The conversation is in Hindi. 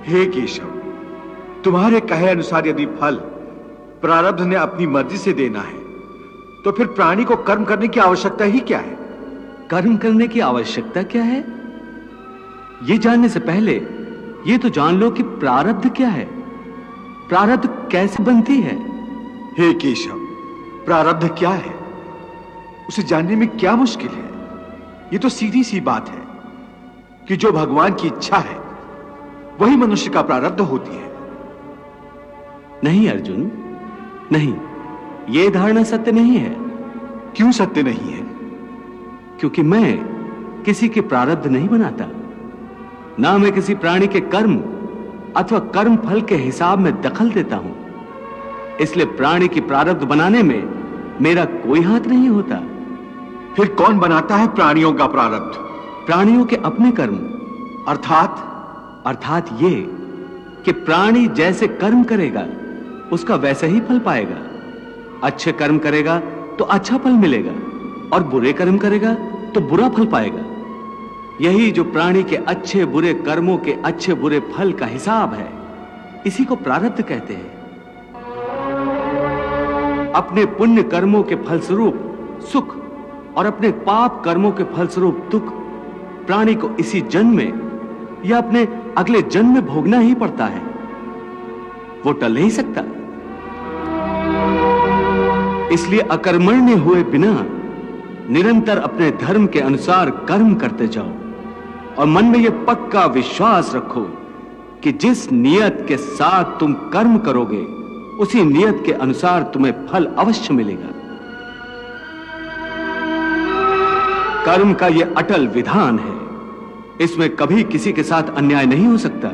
हे केशव, तुम्हारे कहे अनुसार यदि फल प्रारब्ध ने अपनी मर्जी से देना है तो फिर प्राणी को कर्म करने की आवश्यकता ही क्या है? कर्म करने की आवश्यकता क्या है, यह जानने से पहले यह तो जान लो कि प्रारब्ध क्या है, प्रारब्ध कैसे बनती है। हे केशव, प्रारब्ध क्या है उसे जानने में क्या मुश्किल है? यह तो सीधी सी बात है कि जो भगवान की इच्छा है वही मनुष्य का प्रारब्ध होती है। नहीं अर्जुन, नहीं, यह धारणा सत्य नहीं है। क्यों सत्य नहीं है? क्योंकि मैं किसी के प्रारब्ध नहीं बनाता, ना मैं किसी प्राणी के कर्म अथवा कर्म फल के हिसाब में दखल देता हूं। इसलिए प्राणी की प्रारब्ध बनाने में मेरा कोई हाथ नहीं होता। फिर कौन बनाता है प्राणियों का प्रारब्ध? प्राणियों के अपने कर्म। अर्थात ये कि प्राणी जैसे कर्म करेगा उसका वैसा ही फल पाएगा। अच्छे कर्म करेगा तो अच्छा फल मिलेगा और बुरे कर्म करेगा तो बुरा फल पाएगा। यही जो प्राणी के अच्छे बुरे कर्मों के अच्छे बुरे फल का हिसाब है, इसी को प्रारब्ध कहते हैं। अपने पुण्य कर्मों के फलस्वरूप सुख और अपने पाप कर्मों के फलस्वरूप दुख प्राणी को इसी जन्म में या अपने अगले जन्म में भोगना ही पड़ता है, वो टल नहीं सकता। इसलिए अकर्मण्य हुए बिना निरंतर अपने धर्म के अनुसार कर्म करते जाओ और मन में यह पक्का विश्वास रखो कि जिस नियत के साथ तुम कर्म करोगे उसी नियत के अनुसार तुम्हें फल अवश्य मिलेगा। कर्म का यह अटल विधान है, इसमें कभी किसी के साथ अन्याय नहीं हो सकता।